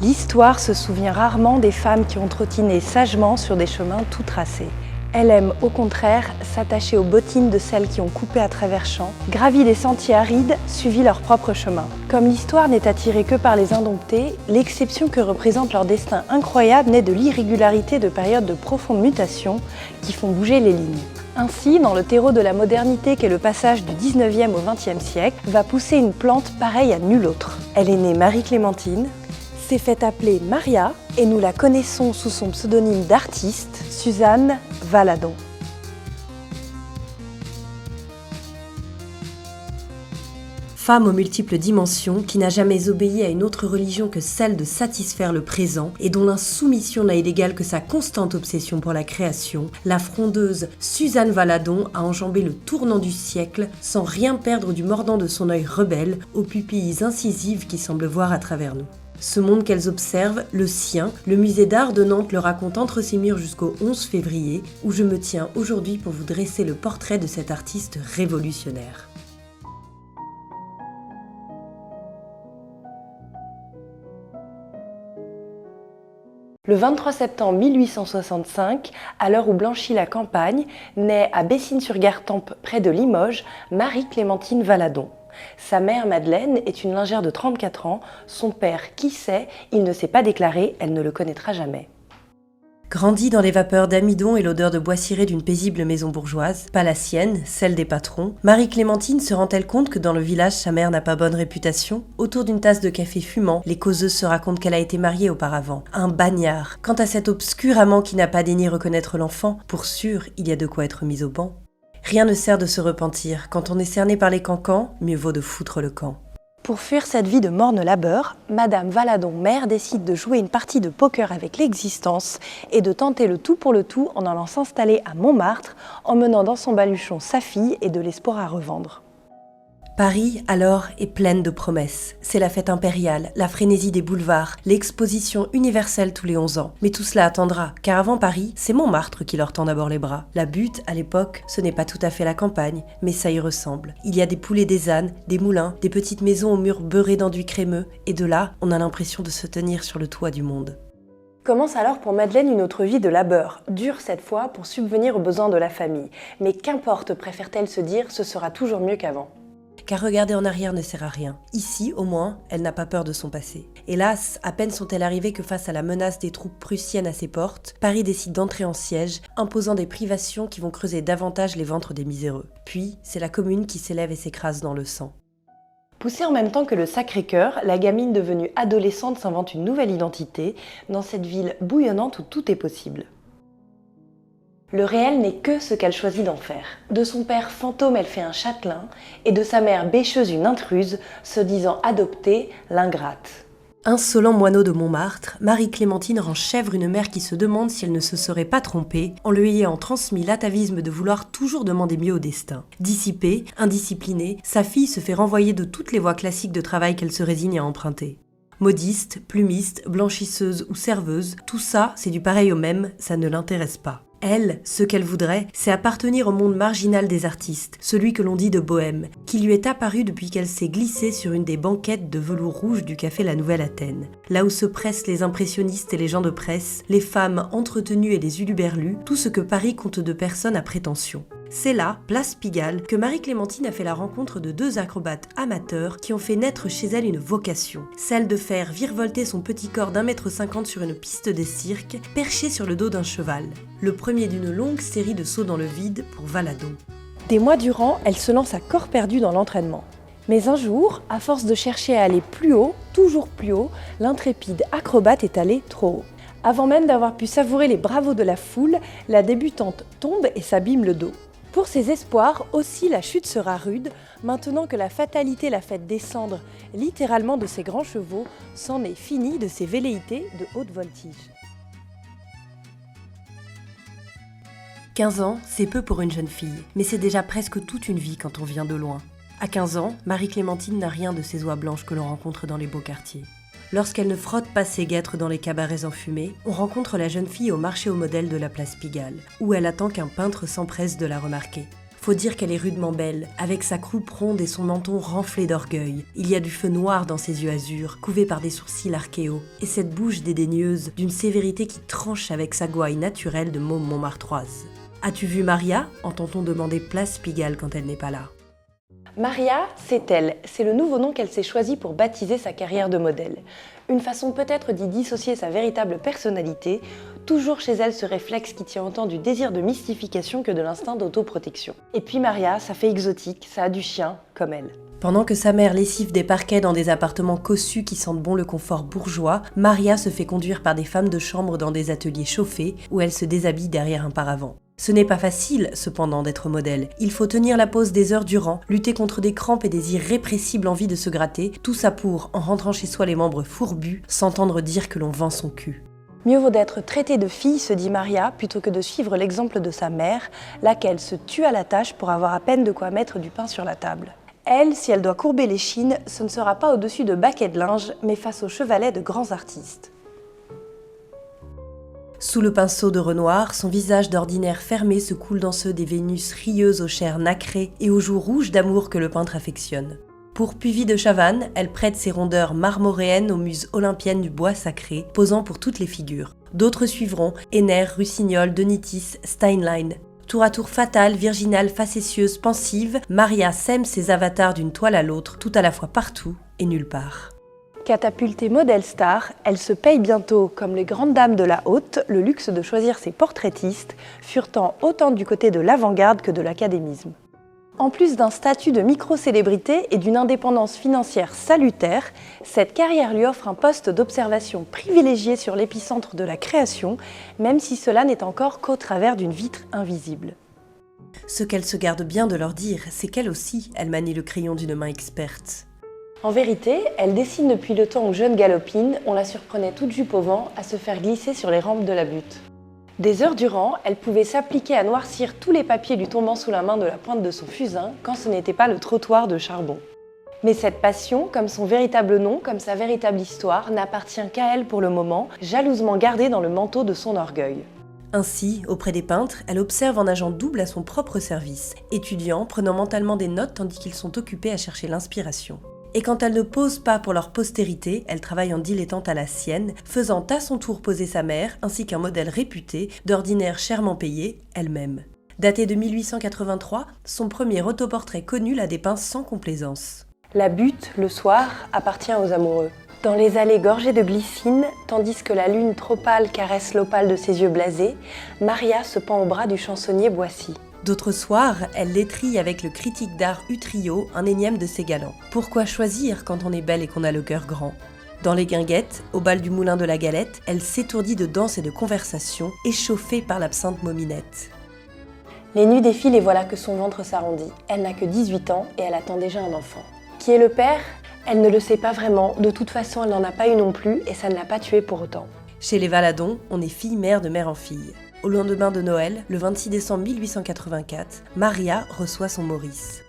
L'histoire se souvient rarement des femmes qui ont trottiné sagement sur des chemins tout tracés. Elle aime, au contraire, s'attacher aux bottines de celles qui ont coupé à travers champs, gravi des sentiers arides, suivi leur propre chemin. Comme l'histoire n'est attirée que par les indomptés, l'exception que représente leur destin incroyable naît de l'irrégularité de périodes de profonde mutation qui font bouger les lignes. Ainsi, dans le terreau de la modernité qu'est le passage du 19e au 20e siècle, va pousser une plante pareille à nulle autre. Elle est née Marie-Clémentine, s'est fait appeler Maria et nous la connaissons sous son pseudonyme d'artiste, Suzanne Valadon. Femme aux multiples dimensions, qui n'a jamais obéi à une autre religion que celle de satisfaire le présent et dont l'insoumission n'a d'égale que sa constante obsession pour la création, la frondeuse Suzanne Valadon a enjambé le tournant du siècle sans rien perdre du mordant de son œil rebelle aux pupilles incisives qui semblent voir à travers nous. Ce monde qu'elles observent, le sien, le musée d'art de Nantes le raconte entre ses murs jusqu'au 11 février, où je me tiens aujourd'hui pour vous dresser le portrait de cet artiste révolutionnaire. Le 23 septembre 1865, à l'heure où blanchit la campagne, naît à Bessines-sur-Gartempe, près de Limoges, Marie-Clémentine Valadon. Sa mère, Madeleine, est une lingère de 34 ans. Son père, qui sait, il ne s'est pas déclaré, elle ne le connaîtra jamais. Grandie dans les vapeurs d'amidon et l'odeur de bois ciré d'une paisible maison bourgeoise, pas la sienne, celle des patrons, Marie-Clémentine se rend-elle compte que dans le village, sa mère n'a pas bonne réputation ? Autour d'une tasse de café fumant, les causeuses se racontent qu'elle a été mariée auparavant. Un bagnard. Quant à cet obscur amant qui n'a pas daigné reconnaître l'enfant, pour sûr, il y a de quoi être mis au banc. Rien ne sert de se repentir. Quand on est cerné par les cancans, mieux vaut de foutre le camp. Pour fuir cette vie de morne labeur, Madame Valadon mère décide de jouer une partie de poker avec l'existence et de tenter le tout pour le tout en allant s'installer à Montmartre, emmenant dans son baluchon sa fille et de l'espoir à revendre. Paris, alors, est pleine de promesses. C'est la fête impériale, la frénésie des boulevards, l'exposition universelle tous les 11 ans. Mais tout cela attendra, car avant Paris, c'est Montmartre qui leur tend d'abord les bras. La butte, à l'époque, ce n'est pas tout à fait la campagne, mais ça y ressemble. Il y a des poulets, des ânes, des moulins, des petites maisons aux murs beurrés d'enduit crémeux, et de là, on a l'impression de se tenir sur le toit du monde. Commence alors pour Madeleine une autre vie de labeur, dure cette fois pour subvenir aux besoins de la famille. Mais qu'importe, préfère-t-elle se dire, ce sera toujours mieux qu'avant. Car regarder en arrière ne sert à rien. Ici, au moins, elle n'a pas peur de son passé. Hélas, à peine sont-elles arrivées que face à la menace des troupes prussiennes à ses portes, Paris décide d'entrer en siège, imposant des privations qui vont creuser davantage les ventres des miséreux. Puis, c'est la Commune qui s'élève et s'écrase dans le sang. Poussée en même temps que le Sacré-Cœur, la gamine devenue adolescente s'invente une nouvelle identité dans cette ville bouillonnante où tout est possible. Le réel n'est que ce qu'elle choisit d'en faire. De son père fantôme, elle fait un châtelain, et de sa mère bêcheuse une intruse, se disant adoptée, l'ingrate. Insolent moineau de Montmartre, Marie-Clémentine rend chèvre une mère qui se demande si elle ne se serait pas trompée en lui ayant transmis l'atavisme de vouloir toujours demander mieux au destin. Dissipée, indisciplinée, sa fille se fait renvoyer de toutes les voies classiques de travail qu'elle se résigne à emprunter. Modiste, plumiste, blanchisseuse ou serveuse, tout ça, c'est du pareil au même, ça ne l'intéresse pas. Elle, ce qu'elle voudrait, c'est appartenir au monde marginal des artistes, celui que l'on dit de bohème, qui lui est apparu depuis qu'elle s'est glissée sur une des banquettes de velours rouge du café La Nouvelle Athènes. Là où se pressent les impressionnistes et les gens de presse, les femmes entretenues et les huluberlus, tout ce que Paris compte de personnes à prétention. C'est là, place Pigalle, que Marie-Clémentine a fait la rencontre de deux acrobates amateurs qui ont fait naître chez elle une vocation, celle de faire virevolter son petit corps d'1,50 m sur une piste de cirque, perché sur le dos d'un cheval. Le premier d'une longue série de sauts dans le vide pour Valadon. Des mois durant, elle se lance à corps perdu dans l'entraînement. Mais un jour, à force de chercher à aller plus haut, toujours plus haut, l'intrépide acrobate est allée trop haut. Avant même d'avoir pu savourer les bravos de la foule, la débutante tombe et s'abîme le dos. Pour ses espoirs, aussi la chute sera rude, maintenant que la fatalité l'a fait descendre littéralement de ses grands chevaux, c'en est fini de ses velléités de haute voltige. 15 ans, c'est peu pour une jeune fille, mais c'est déjà presque toute une vie quand on vient de loin. À 15 ans, Marie-Clémentine n'a rien de ces oies blanches que l'on rencontre dans les beaux quartiers. Lorsqu'elle ne frotte pas ses guêtres dans les cabarets enfumés, on rencontre la jeune fille au marché aux modèles de la place Pigalle, où elle attend qu'un peintre s'empresse de la remarquer. Faut dire qu'elle est rudement belle, avec sa croupe ronde et son menton renflé d'orgueil. Il y a du feu noir dans ses yeux azur, couvés par des sourcils archéaux, et cette bouche dédaigneuse d'une sévérité qui tranche avec sa gouaille naturelle de môme montmartroise. « As-tu vu Maria ?» entend-on demander Place Pigalle quand elle n'est pas là. Maria, c'est elle. C'est le nouveau nom qu'elle s'est choisi pour baptiser sa carrière de modèle. Une façon peut-être d'y dissocier sa véritable personnalité, toujours chez elle ce réflexe qui tient autant du désir de mystification que de l'instinct d'autoprotection. Et puis Maria, ça fait exotique, ça a du chien, comme elle. Pendant que sa mère lessive des parquets dans des appartements cossus qui sentent bon le confort bourgeois, Maria se fait conduire par des femmes de chambre dans des ateliers chauffés où elle se déshabille derrière un paravent. Ce n'est pas facile, cependant, d'être modèle. Il faut tenir la pose des heures durant, lutter contre des crampes et des irrépressibles envies de se gratter, tout ça pour, en rentrant chez soi les membres fourbus, s'entendre dire que l'on vend son cul. Mieux vaut d'être traitée de fille, se dit Maria, plutôt que de suivre l'exemple de sa mère, laquelle se tue à la tâche pour avoir à peine de quoi mettre du pain sur la table. Elle, si elle doit courber les chines, ce ne sera pas au-dessus de baquets de linge, mais face au chevalet de grands artistes. Sous le pinceau de Renoir, son visage d'ordinaire fermé se coule dans ceux des Vénus rieuses aux chairs nacrées et aux joues rouges d'amour que le peintre affectionne. Pour Puvis de Chavannes, elle prête ses rondeurs marmoréennes aux muses olympiennes du bois sacré, posant pour toutes les figures. D'autres suivront, Henner, Russignol, Denitis, Steinlein. Tour à tour fatale, virginale, facétieuse, pensive, Maria sème ses avatars d'une toile à l'autre, tout à la fois partout et nulle part. Catapultée modèle star, elle se paye bientôt, comme les grandes dames de la haute, le luxe de choisir ses portraitistes, furetant autant du côté de l'avant-garde que de l'académisme. En plus d'un statut de micro-célébrité et d'une indépendance financière salutaire, cette carrière lui offre un poste d'observation privilégié sur l'épicentre de la création, même si cela n'est encore qu'au travers d'une vitre invisible. Ce qu'elle se garde bien de leur dire, c'est qu'elle aussi, elle manie le crayon d'une main experte. En vérité, elle dessine depuis le temps où jeune galopine, on la surprenait toute jupe au vent à se faire glisser sur les rampes de la butte. Des heures durant, elle pouvait s'appliquer à noircir tous les papiers lui tombant sous la main de la pointe de son fusain quand ce n'était pas le trottoir de charbon. Mais cette passion, comme son véritable nom, comme sa véritable histoire, n'appartient qu'à elle pour le moment, jalousement gardée dans le manteau de son orgueil. Ainsi, auprès des peintres, elle observe en agent double à son propre service, étudiants prenant mentalement des notes tandis qu'ils sont occupés à chercher l'inspiration. Et quand elle ne pose pas pour leur postérité, elle travaille en dilettante à la sienne, faisant à son tour poser sa mère, ainsi qu'un modèle réputé, d'ordinaire chèrement payé, elle-même. Daté de 1883, son premier autoportrait connu la dépeint sans complaisance. La butte, le soir, appartient aux amoureux. Dans les allées gorgées de glycine, tandis que la lune trop pâle caresse l'opale de ses yeux blasés, Maria se pend au bras du chansonnier Boissy. D'autres soirs, elle l'étrille avec le critique d'art Utrio, un énième de ses galants. Pourquoi choisir quand on est belle et qu'on a le cœur grand ? Dans les guinguettes, au bal du moulin de la Galette, elle s'étourdit de danse et de conversation, échauffée par l'absinthe mominette. Les nuits défilent et voilà que son ventre s'arrondit. Elle n'a que 18 ans et elle attend déjà un enfant. Qui est le père ? Elle ne le sait pas vraiment, de toute façon elle n'en a pas eu non plus et ça ne l'a pas tuée pour autant. Chez les Valadon, on est fille-mère de mère en fille. Au lendemain de Noël, le 26 décembre 1884, Maria reçoit son Maurice.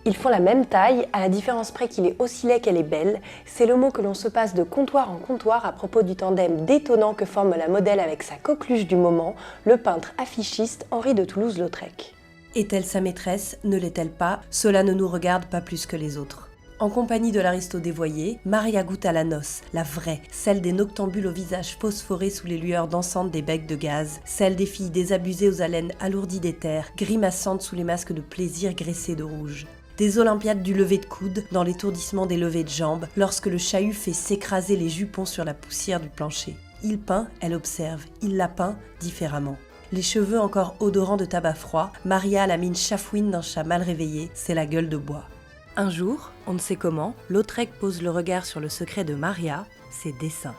Ils font la même taille, à la différence près qu'il est aussi laid qu'elle est belle. C'est le mot que l'on se passe de comptoir en comptoir à propos du tandem détonnant que forme la modèle avec sa coqueluche du moment, le peintre affichiste Henri de Toulouse-Lautrec. Est-elle sa maîtresse ? Ne l'est-elle pas ? Cela ne nous regarde pas plus que les autres. En compagnie de l'aristo dévoyé, Maria goûte à la noce, la vraie, celle des noctambules au visage phosphoré sous les lueurs dansantes des becs de gaz, celle des filles désabusées aux haleines alourdies d'éther, grimaçantes sous les masques de plaisir graissés de rouge. Des olympiades du lever de coude, dans l'étourdissement des levées de jambes, lorsque le chahut fait s'écraser les jupons sur la poussière du plancher. Il peint, elle observe, il la peint différemment. Les cheveux encore odorants de tabac froid, Maria a la mine chafouine d'un chat mal réveillé, c'est la gueule de bois. Un jour, on ne sait comment, Lautrec pose le regard sur le secret de Maria, ses dessins.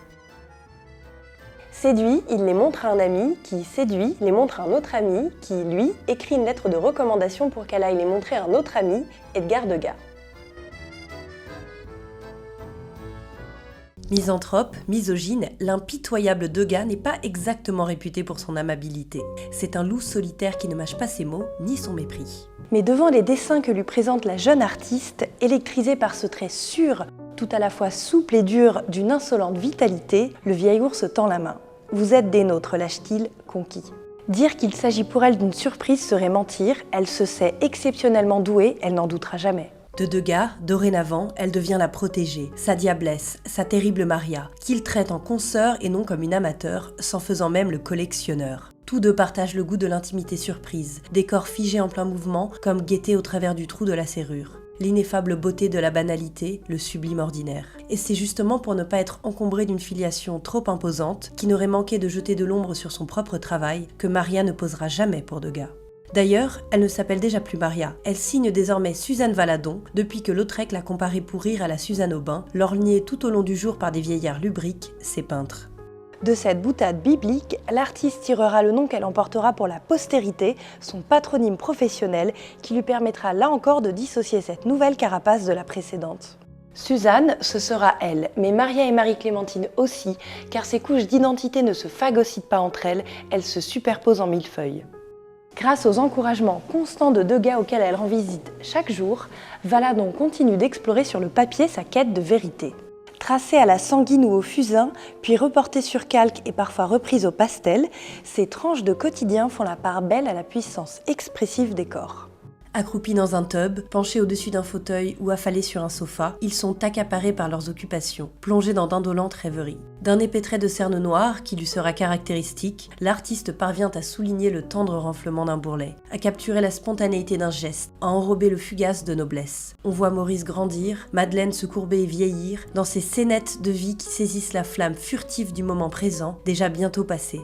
Séduit, il les montre à un ami, qui, séduit, les montre à un autre ami, qui, lui, écrit une lettre de recommandation pour qu'elle aille les montrer à un autre ami, Edgar Degas. Misanthrope, misogyne, l'impitoyable Degas n'est pas exactement réputé pour son amabilité. C'est un loup solitaire qui ne mâche pas ses mots, ni son mépris. Mais devant les dessins que lui présente la jeune artiste, électrisée par ce trait sûr, tout à la fois souple et dur d'une insolente vitalité, le vieil ours tend la main. « Vous êtes des nôtres », lâche-t-il, conquis. Dire qu'il s'agit pour elle d'une surprise serait mentir, elle se sait exceptionnellement douée, elle n'en doutera jamais. De Degas, dorénavant, elle devient la protégée, sa diablesse, sa terrible Maria, qu'il traite en consoeur et non comme une amateur, s'en faisant même le collectionneur. Tous deux partagent le goût de l'intimité surprise, des corps figés en plein mouvement, comme guettés au travers du trou de la serrure. L'ineffable beauté de la banalité, le sublime ordinaire. Et c'est justement pour ne pas être encombrée d'une filiation trop imposante, qui n'aurait manqué de jeter de l'ombre sur son propre travail, que Maria ne posera jamais pour Degas. D'ailleurs, elle ne s'appelle déjà plus Maria, elle signe désormais Suzanne Valadon, depuis que Lautrec l'a comparée pour rire à la Suzanne Aubin, lorgnée tout au long du jour par des vieillards lubriques, ses peintres. De cette boutade biblique, l'artiste tirera le nom qu'elle emportera pour la postérité, son patronyme professionnel, qui lui permettra là encore de dissocier cette nouvelle carapace de la précédente. Suzanne, ce sera elle, mais Maria et Marie-Clémentine aussi, car ces couches d'identité ne se phagocytent pas entre elles, elles se superposent en millefeuilles. Grâce aux encouragements constants de Degas auxquels elle rend visite chaque jour, Valadon continue d'explorer sur le papier sa quête de vérité. Tracées à la sanguine ou au fusain, puis reportées sur calque et parfois reprises au pastel, ces tranches de quotidien font la part belle à la puissance expressive des corps. Accroupis dans un tub, penchés au-dessus d'un fauteuil ou affalés sur un sofa, ils sont accaparés par leurs occupations, plongés dans d'indolentes rêveries. D'un épais trait de cerne noire, qui lui sera caractéristique, l'artiste parvient à souligner le tendre renflement d'un bourrelet, à capturer la spontanéité d'un geste, à enrober le fugace de noblesse. On voit Maurice grandir, Madeleine se courber et vieillir, dans ces scénettes de vie qui saisissent la flamme furtive du moment présent, déjà bientôt passé.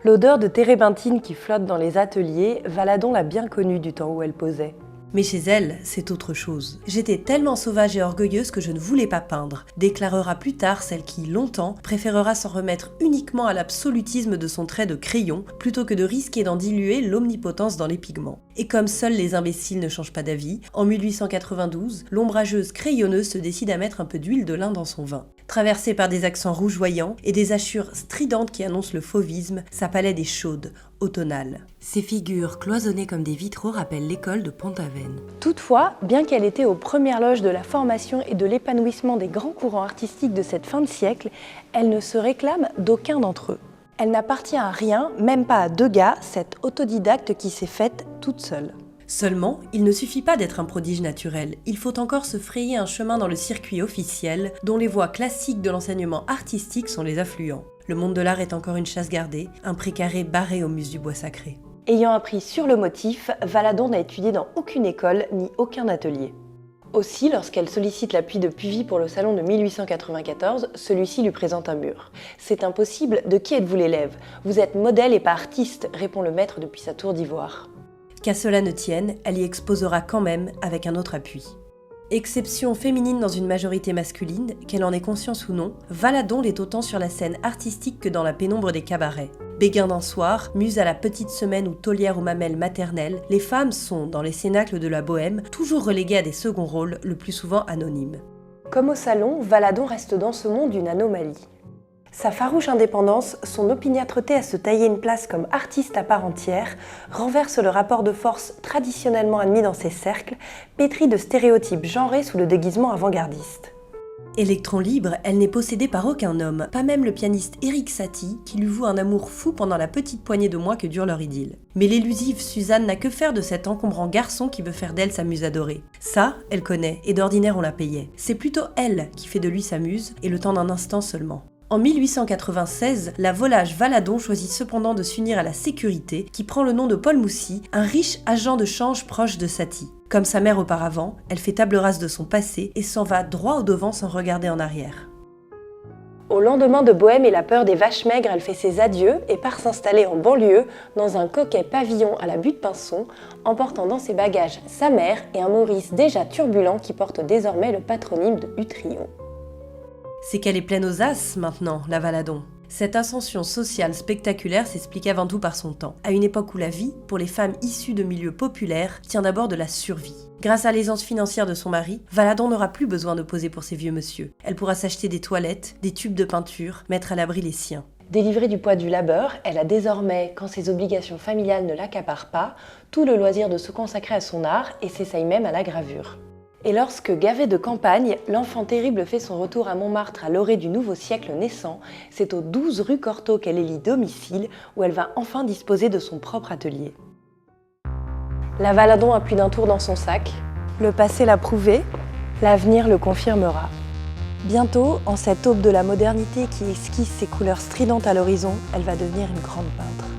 L'odeur de térébenthine qui flotte dans les ateliers, Valadon l'a bien connue du temps où elle posait. Mais chez elle, c'est autre chose. J'étais tellement sauvage et orgueilleuse que je ne voulais pas peindre, déclarera plus tard celle qui, longtemps, préférera s'en remettre uniquement à l'absolutisme de son trait de crayon, plutôt que de risquer d'en diluer l'omnipotence dans les pigments. Et comme seuls les imbéciles ne changent pas d'avis, en 1892, l'ombrageuse crayonneuse se décide à mettre un peu d'huile de lin dans son vin. Traversée par des accents rougeoyants et des hachures stridentes qui annoncent le fauvisme, sa palette est chaude, automnale. Ses figures cloisonnées comme des vitraux rappellent l'école de Pont-Aven. Toutefois, bien qu'elle était aux premières loges de la formation et de l'épanouissement des grands courants artistiques de cette fin de siècle, elle ne se réclame d'aucun d'entre eux. Elle n'appartient à rien, même pas à Degas, cette autodidacte qui s'est faite toute seule. Seulement, il ne suffit pas d'être un prodige naturel, il faut encore se frayer un chemin dans le circuit officiel, dont les voies classiques de l'enseignement artistique sont les affluents. Le monde de l'art est encore une chasse gardée, un précaré barré aux muses du bois sacré. Ayant appris sur le motif, Valadon n'a étudié dans aucune école ni aucun atelier. Aussi, lorsqu'elle sollicite l'appui de Puvis pour le salon de 1894, celui-ci lui présente un mur. « C'est impossible, de qui êtes-vous l'élève ? Vous êtes modèle et pas artiste », répond le maître depuis sa tour d'ivoire. Qu'à cela ne tienne, elle y exposera quand même avec un autre appui. Exception féminine dans une majorité masculine, qu'elle en ait conscience ou non, Valadon l'est autant sur la scène artistique que dans la pénombre des cabarets. Béguin d'un soir, muse à la petite semaine ou taulière aux mamelles maternelles, les femmes sont, dans les cénacles de la bohème, toujours reléguées à des seconds rôles, le plus souvent anonymes. Comme au salon, Valadon reste dans ce monde une anomalie. Sa farouche indépendance, son opiniâtreté à se tailler une place comme artiste à part entière, renverse le rapport de force traditionnellement admis dans ces cercles, pétri de stéréotypes genrés sous le déguisement avant-gardiste. Électron libre, elle n'est possédée par aucun homme, pas même le pianiste Erik Satie, qui lui voue un amour fou pendant la petite poignée de mois que dure leur idylle. Mais l'élusive Suzanne n'a que faire de cet encombrant garçon qui veut faire d'elle sa muse adorée. Ça, elle connaît, et d'ordinaire on la payait. C'est plutôt elle qui fait de lui sa muse, et le temps d'un instant seulement. En 1896, la volage Valadon choisit cependant de s'unir à la sécurité, qui prend le nom de Paul Moussy, un riche agent de change proche de Satie. Comme sa mère auparavant, elle fait table rase de son passé et s'en va droit au devant sans regarder en arrière. Au lendemain de Bohème et la peur des vaches maigres, elle fait ses adieux et part s'installer en banlieue dans un coquet pavillon à la Butte-Pinson, emportant dans ses bagages sa mère et un Maurice déjà turbulent qui porte désormais le patronyme de Utrion. C'est qu'elle est pleine aux as maintenant, la Valadon. Cette ascension sociale spectaculaire s'explique avant tout par son temps, à une époque où la vie, pour les femmes issues de milieux populaires, tient d'abord de la survie. Grâce à l'aisance financière de son mari, Valadon n'aura plus besoin de poser pour ses vieux monsieur. Elle pourra s'acheter des toilettes, des tubes de peinture, mettre à l'abri les siens. Délivrée du poids du labeur, elle a désormais, quand ses obligations familiales ne l'accaparent pas, tout le loisir de se consacrer à son art et s'essaye même à la gravure. Et lorsque, gavée de campagne, l'enfant terrible fait son retour à Montmartre à l'orée du nouveau siècle naissant, c'est au 12 rue Cortot qu'elle élit domicile, où elle va enfin disposer de son propre atelier. La Valadon a plus d'un tour dans son sac. Le passé l'a prouvé, l'avenir le confirmera. Bientôt, en cette aube de la modernité qui esquisse ses couleurs stridentes à l'horizon, elle va devenir une grande peintre.